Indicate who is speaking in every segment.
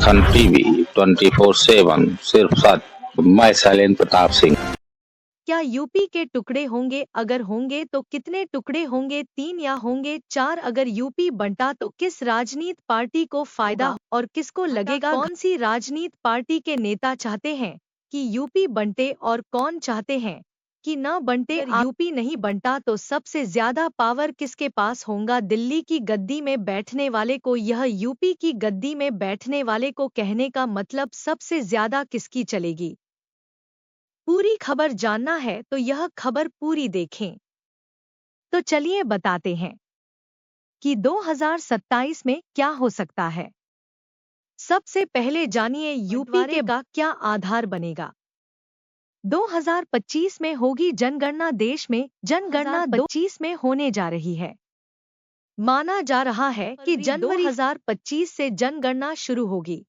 Speaker 1: Uttarakhand TV 24/7 सिर्फ सच। मैं शैलेंद्र प्रताप सिंह।
Speaker 2: क्या यूपी के टुकड़े होंगे? अगर होंगे तो कितने टुकड़े होंगे? 3 या होंगे 4? अगर यूपी बंटा तो किस राजनीति पार्टी को फायदा और किसको लगेगा? कौन सी राजनीति पार्टी के नेता चाहते हैं कि यूपी बंटे और कौन चाहते हैं कि न बंटे? यूपी नहीं बंटा तो सबसे ज्यादा पावर किसके पास होगा? दिल्ली की गद्दी में बैठने वाले को, यह यूपी की गद्दी में बैठने वाले को कहने का मतलब सबसे ज्यादा किसकी चलेगी? पूरी खबर जानना है तो यह खबर पूरी देखें। तो चलिए बताते हैं कि 2027 में क्या हो सकता है। सबसे पहले जानिए यूपी के का क्या आधार बनेगा। 2025 में होगी जनगणना। देश में जनगणना 2025 में होने जा रही है। माना जा रहा है कि जनवरी 2025 से जनगणना शुरू होगी।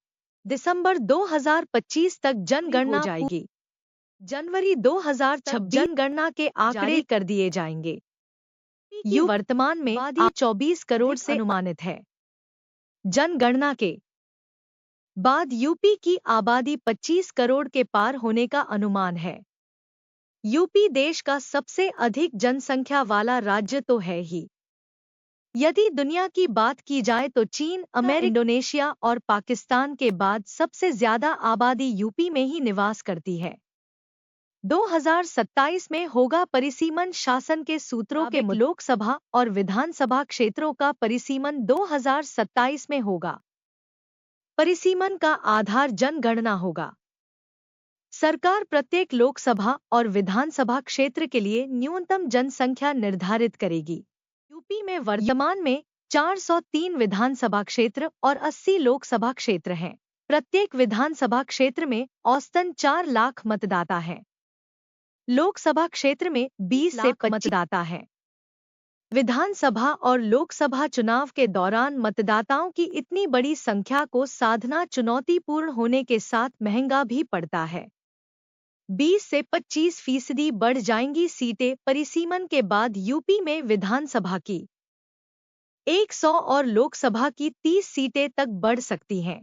Speaker 2: दिसंबर 2025 तक जनगणना हो जाएगी। जनवरी 2026 जनगणना के आंकड़े कर दिए जाएंगे। वर्तमान में 24 करोड़ से अनुमानित है। जनगणना के बाद यूपी की आबादी 25 करोड़ के पार होने का अनुमान है। यूपी देश का सबसे अधिक जनसंख्या वाला राज्य तो है ही। यदि दुनिया की बात की जाए तो चीन, अमेरिका, इंडोनेशिया और पाकिस्तान के बाद सबसे ज्यादा आबादी यूपी में ही निवास करती है। 2027 में होगा परिसीमन। शासन के सूत्रों के मुताबिक लोकसभा और विधानसभा क्षेत्रों का परिसीमन 2027 में होगा। परिसीमन का आधार जनगणना होगा। सरकार प्रत्येक लोकसभा और विधानसभा क्षेत्र के लिए न्यूनतम जनसंख्या निर्धारित करेगी। यूपी में वर्तमान में 403 विधानसभा क्षेत्र और 80 लोकसभा क्षेत्र हैं। प्रत्येक विधानसभा क्षेत्र में औसतन 4 लाख मतदाता हैं। लोकसभा क्षेत्र में 20 से 25 मतदाता हैं। विधानसभा और लोकसभा चुनाव के दौरान मतदाताओं की इतनी बड़ी संख्या को साधना चुनौतीपूर्ण होने के साथ महंगा भी पड़ता है। 20 से 25% बढ़ जाएंगी सीटें। परिसीमन के बाद यूपी में विधानसभा की 100 और लोकसभा की 30 सीटें तक बढ़ सकती हैं।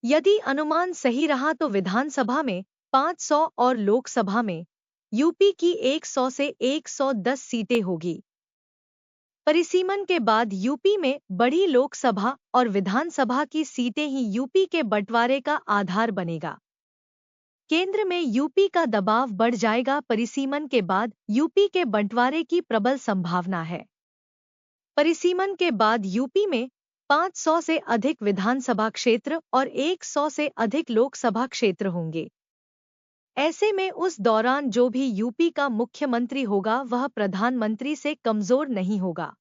Speaker 2: यदि अनुमान सही रहा तो विधानसभा में 500 और लोकसभा में यूपी की 100 से 110 सीटें होगी। परिसीमन के बाद यूपी में बड़ी लोकसभा और विधानसभा की सीटें ही यूपी के बंटवारे का आधार बनेगा। केंद्र में यूपी का दबाव बढ़ जाएगा। परिसीमन के बाद यूपी के बंटवारे की प्रबल संभावना है। परिसीमन के बाद यूपी में 500 से अधिक विधानसभा क्षेत्र और 100 से अधिक लोकसभा क्षेत्र होंगे। ऐसे में उस दौरान जो भी यूपी का मुख्यमंत्री होगा वह प्रधानमंत्री से कमजोर नहीं होगा।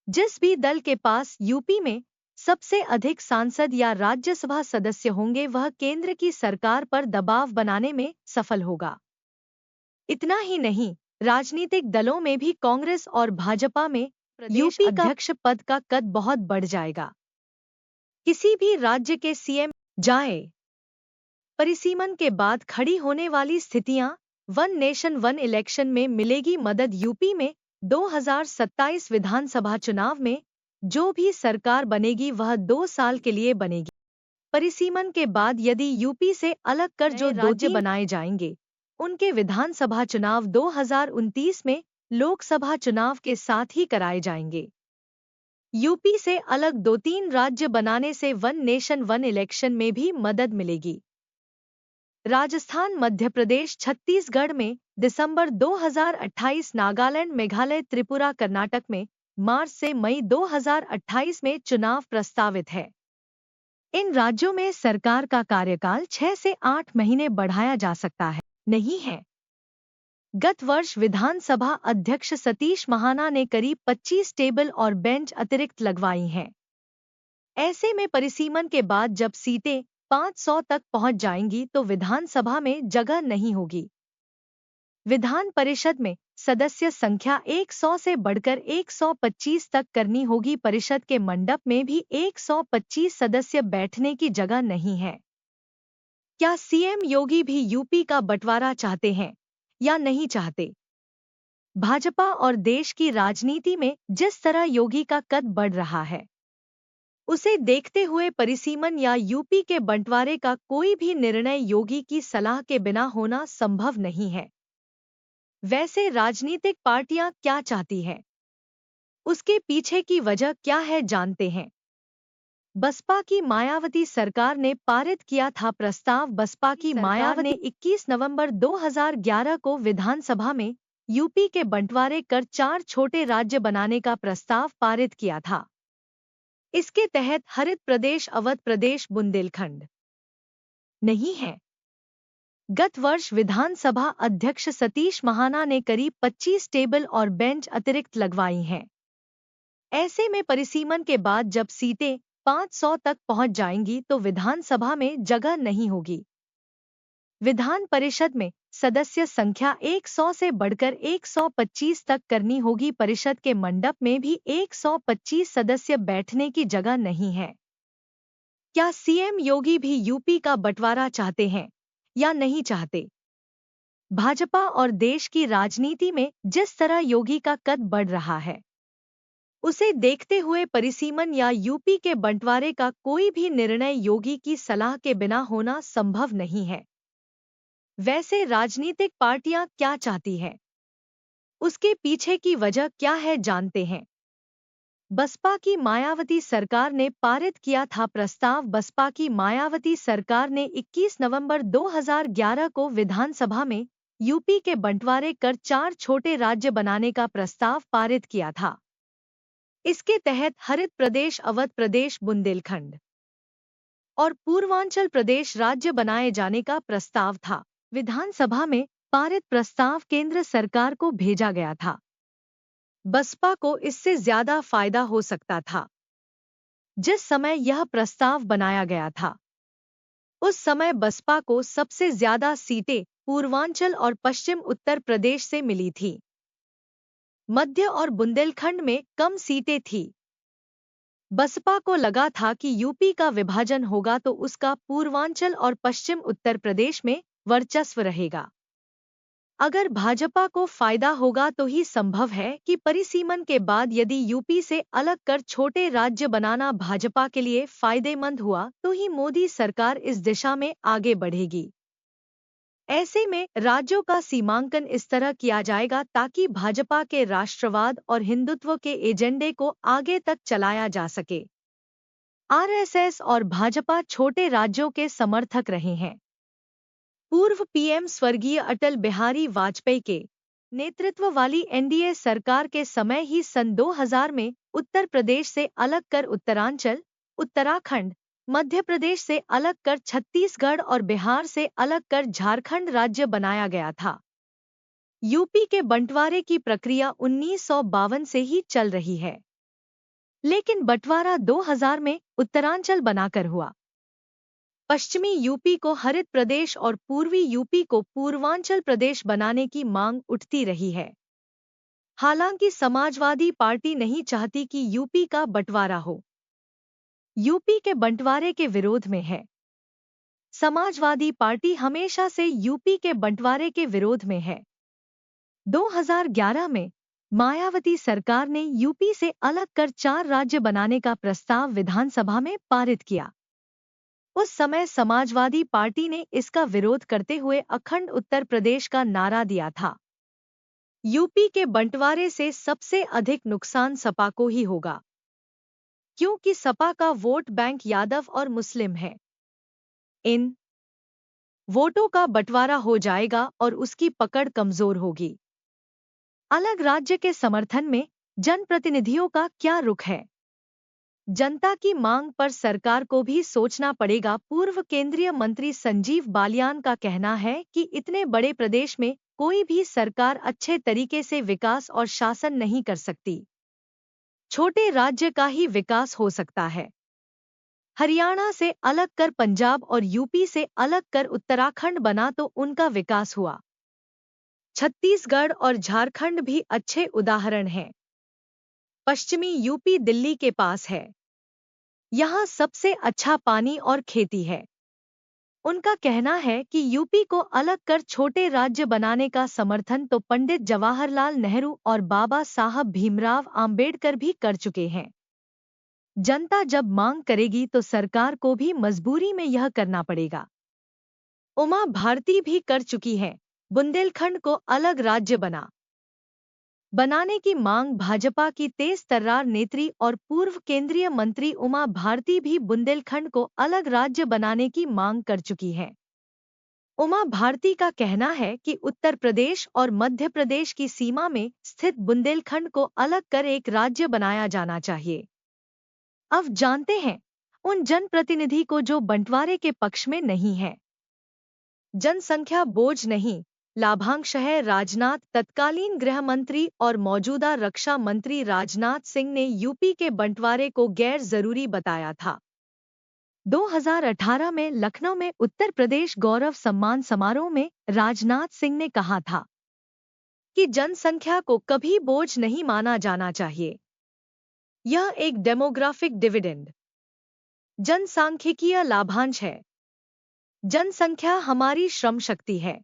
Speaker 2: जिस भी दल के पास यूपी में सबसे अधिक सांसद या राज्यसभा सदस्य होंगे वह केंद्र की सरकार पर दबाव बनाने में सफल होगा। इतना ही नहीं, राजनीतिक दलों में भी कांग्रेस और भाजपा में यूपी अध्यक्ष पद का कद बहुत बढ़ जाएगा। किसी भी राज्य के सीएम जाए। परिसीमन के बाद खड़ी होने वाली स्थितियां। वन नेशन वन इलेक्शन में मिलेगी मदद। यूपी में 2027 विधानसभा चुनाव में जो भी सरकार बनेगी वह 2 साल के लिए बनेगी। परिसीमन के बाद यदि यूपी से अलग कर जो राज्य बनाए जाएंगे उनके विधानसभा चुनाव 2029 में लोकसभा चुनाव के साथ ही कराए जाएंगे। यूपी से अलग 2-3 राज्य बनाने से वन नेशन वन इलेक्शन में भी मदद मिलेगी। राजस्थान, मध्य प्रदेश, छत्तीसगढ़ में दिसंबर 2028, नागालैंड, मेघालय, त्रिपुरा, कर्नाटक में मार्च से मई 2028 में चुनाव प्रस्तावित है। इन राज्यों में सरकार का कार्यकाल 6 से 8 महीने बढ़ाया जा सकता है। नहीं है। गत वर्ष विधानसभा अध्यक्ष सतीश महाना ने करीब 25 टेबल और बेंच अतिरिक्त लगवाई हैं। ऐसे में परिसीमन के बाद जब सीटें 500 तक पहुंच जाएंगी तो विधानसभा में जगह नहीं होगी। विधान परिषद में सदस्य संख्या 100 से बढ़कर 125 तक करनी होगी। परिषद के मंडप में भी 125 सदस्य बैठने की जगह नहीं है। क्या सीएम योगी भी यूपी का बंटवारा चाहते हैं या नहीं चाहते? भाजपा और देश की राजनीति में जिस तरह योगी का कद बढ़ रहा है उसे देखते हुए परिसीमन या यूपी के बंटवारे का कोई भी निर्णय योगी की सलाह के बिना होना संभव नहीं है। वैसे राजनीतिक पार्टियां क्या चाहती हैं? उसके पीछे की वजह क्या है, जानते हैं। बसपा की मायावती सरकार ने पारित किया था प्रस्ताव। बसपा की मायावती ने 21 नवंबर 2011 को विधानसभा में यूपी के बंटवारे कर 4 छोटे राज्य बनाने का प्रस्ताव पारित किया था। इसके तहत हरित प्रदेश, अवध प्रदेश, बुंदेलखंड नहीं है। गत वर्ष विधानसभा अध्यक्ष सतीश महाना ने करीब 25 टेबल और बेंच अतिरिक्त लगवाई हैं। ऐसे में परिसीमन के बाद जब सीटें 500 तक पहुंच जाएंगी तो विधानसभा में जगह नहीं होगी। विधान परिषद में सदस्य संख्या 100 से बढ़कर 125 तक करनी होगी। परिषद के मंडप में भी 125 सदस्य बैठने की जगह नहीं है। क्या सीएम योगी भी यूपी का बंटवारा चाहते हैं या नहीं चाहते? भाजपा और देश की राजनीति में जिस तरह योगी का कद बढ़ रहा है, उसे देखते हुए परिसीमन या यूपी के बंटवारे का कोई भी निर्णय योगी की सलाह के बिना होना संभव नहीं है। वैसे राजनीतिक पार्टियां क्या चाहती हैं? उसके पीछे की वजह क्या है, जानते हैं। बसपा की मायावती सरकार ने पारित किया था प्रस्ताव। बसपा की मायावती सरकार ने 21 नवंबर 2011 को विधानसभा में यूपी के बंटवारे कर 4 छोटे राज्य बनाने का प्रस्ताव पारित किया था। इसके तहत हरित प्रदेश, अवध प्रदेश, बुंदेलखंड और पूर्वांचल प्रदेश राज्य बनाए जाने का प्रस्ताव था। विधानसभा में पारित प्रस्ताव केंद्र सरकार को भेजा गया था। बसपा को इससे ज्यादा फायदा हो सकता था। जिस समय यह प्रस्ताव बनाया गया था, उस समय बसपा को सबसे ज्यादा सीटें पूर्वांचल और पश्चिम उत्तर प्रदेश से मिली थी। मध्य और बुंदेलखंड में कम सीटें थी। बसपा को लगा था कि यूपी का विभाजन होगा तो उसका पूर्वांचल और पश्चिम उत्तर प्रदेश में वर्चस्व रहेगा। अगर भाजपा को फायदा होगा तो ही संभव है कि परिसीमन के बाद यदि यूपी से अलग कर छोटे राज्य बनाना भाजपा के लिए फायदेमंद हुआ तो ही मोदी सरकार इस दिशा में आगे बढ़ेगी। ऐसे में राज्यों का सीमांकन इस तरह किया जाएगा ताकि भाजपा के राष्ट्रवाद और हिंदुत्व के एजेंडे को आगे तक चलाया जा सके। आरएसएस और भाजपा छोटे राज्यों के समर्थक रहे हैं। पूर्व पीएम स्वर्गीय अटल बिहारी वाजपेयी के नेतृत्व वाली एनडीए सरकार के समय ही सन 2000 में उत्तर प्रदेश से अलग कर उत्तरांचल, उत्तराखंड, मध्य प्रदेश से अलग कर छत्तीसगढ़ और बिहार से अलग कर झारखंड राज्य बनाया गया था। यूपी के बंटवारे की प्रक्रिया 1952 से ही चल रही है, लेकिन बंटवारा 2000 में उत्तरांचल बनाकर हुआ। पश्चिमी यूपी को हरित प्रदेश और पूर्वी यूपी को पूर्वांचल प्रदेश बनाने की मांग उठती रही है। हालांकि समाजवादी पार्टी नहीं चाहती कि यूपी का बंटवारा हो। यूपी के बंटवारे के विरोध में है। समाजवादी पार्टी हमेशा से यूपी के बंटवारे के विरोध में है। 2011 में मायावती सरकार ने यूपी से अलग कर 4 राज्य बनाने का प्रस्ताव विधानसभा में पारित किया। उस समय समाजवादी पार्टी ने इसका विरोध करते हुए अखंड उत्तर प्रदेश का नारा दिया था। यूपी के बंटवारे से सबसे अधिक नुकसान सपा को ही होगा, क्योंकि सपा का वोट बैंक यादव और मुस्लिम है। इन वोटों का बंटवारा हो जाएगा और उसकी पकड़ कमजोर होगी। अलग राज्य के समर्थन में जनप्रतिनिधियों का क्या रुख है? जनता की मांग पर सरकार को भी सोचना पड़ेगा। पूर्व केंद्रीय मंत्री संजीव बालियान का कहना है कि इतने बड़े प्रदेश में कोई भी सरकार अच्छे तरीके से विकास और शासन नहीं कर सकती। छोटे राज्य का ही विकास हो सकता है। हरियाणा से अलग कर पंजाब और यूपी से अलग कर उत्तराखंड बना तो उनका विकास हुआ। छत्तीसगढ़ और झारखंड भी अच्छे उदाहरण हैं। पश्चिमी यूपी दिल्ली के पास है। यहाँ सबसे अच्छा पानी और खेती है। उनका कहना है कि यूपी को अलग कर छोटे राज्य बनाने का समर्थन तो पंडित जवाहरलाल नेहरू और बाबा साहब भीमराव आंबेडकर भी कर चुके हैं। जनता जब मांग करेगी तो सरकार को भी मजबूरी में यह करना पड़ेगा। उमा भारती भी कर चुकी है, बुंदेलखंड को अलग राज्य बनाने की मांग भाजपा की तेज तर्रार नेत्री और पूर्व केंद्रीय मंत्री उमा भारती भी बुंदेलखंड को अलग राज्य बनाने की मांग कर चुकी है। उमा भारती का कहना है कि उत्तर प्रदेश और मध्य प्रदेश की सीमा में स्थित बुंदेलखंड को अलग कर एक राज्य बनाया जाना चाहिए। अब जानते हैं उन जनप्रतिनिधि को जो बंटवारे के पक्ष में नहीं है। जनसंख्या बोझ नहीं, लाभांश है। राजनाथ तत्कालीन गृह मंत्री और मौजूदा रक्षा मंत्री राजनाथ सिंह ने यूपी के बंटवारे को गैर जरूरी बताया था। 2018 में लखनऊ में उत्तर प्रदेश गौरव सम्मान समारोह में राजनाथ सिंह ने कहा था कि जनसंख्या को कभी बोझ नहीं माना जाना चाहिए। यह एक डेमोग्राफिक डिविडेंड, जनसांख्यिकीय लाभांश है। जनसंख्या हमारी श्रम शक्ति है।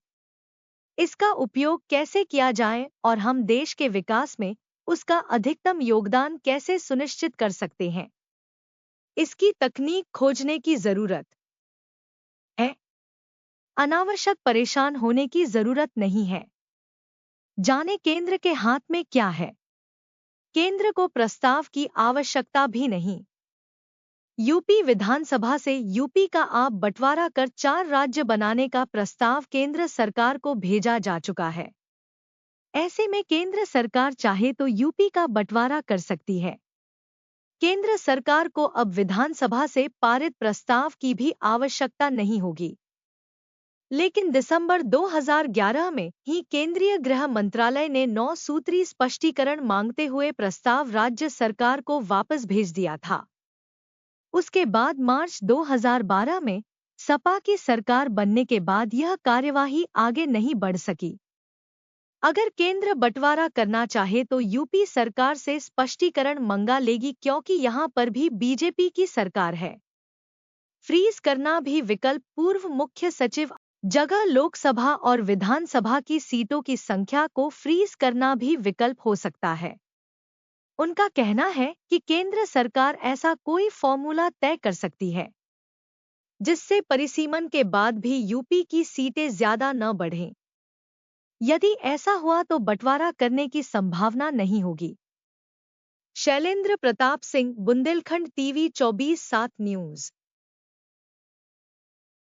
Speaker 2: इसका उपयोग कैसे किया जाए और हम देश के विकास में उसका अधिकतम योगदान कैसे सुनिश्चित कर सकते हैं, इसकी तकनीक खोजने की जरूरत है। अनावश्यक परेशान होने की जरूरत नहीं है। जाने केंद्र के हाथ में क्या है। केंद्र को प्रस्ताव की आवश्यकता भी नहीं। यूपी विधानसभा से यूपी का आप बंटवारा कर 4 राज्य बनाने का प्रस्ताव केंद्र सरकार को भेजा जा चुका है। ऐसे में केंद्र सरकार चाहे तो यूपी का बंटवारा कर सकती है। केंद्र सरकार को अब विधानसभा से पारित प्रस्ताव की भी आवश्यकता नहीं होगी। लेकिन दिसंबर 2011 में ही केंद्रीय गृह मंत्रालय ने 9 सूत्री स्पष्टीकरण मांगते हुए प्रस्ताव राज्य सरकार को वापस भेज दिया था। उसके बाद मार्च 2012 में सपा की सरकार बनने के बाद यह कार्यवाही आगे नहीं बढ़ सकी। अगर केंद्र बंटवारा करना चाहे तो यूपी सरकार से स्पष्टीकरण मंगा लेगी, क्योंकि यहां पर भी बीजेपी की सरकार है। फ्रीज करना भी विकल्प। पूर्व मुख्य सचिव जगह लोकसभा और विधानसभा की सीटों की संख्या को फ्रीज करना भी विकल्प हो सकता है। उनका कहना है कि केंद्र सरकार ऐसा कोई फॉर्मूला तय कर सकती है जिससे परिसीमन के बाद भी यूपी की सीटें ज्यादा न बढ़ें। यदि ऐसा हुआ तो बंटवारा करने की संभावना नहीं होगी। Shailendra Pratap Singh, Bundelkhand TV 24/7 news.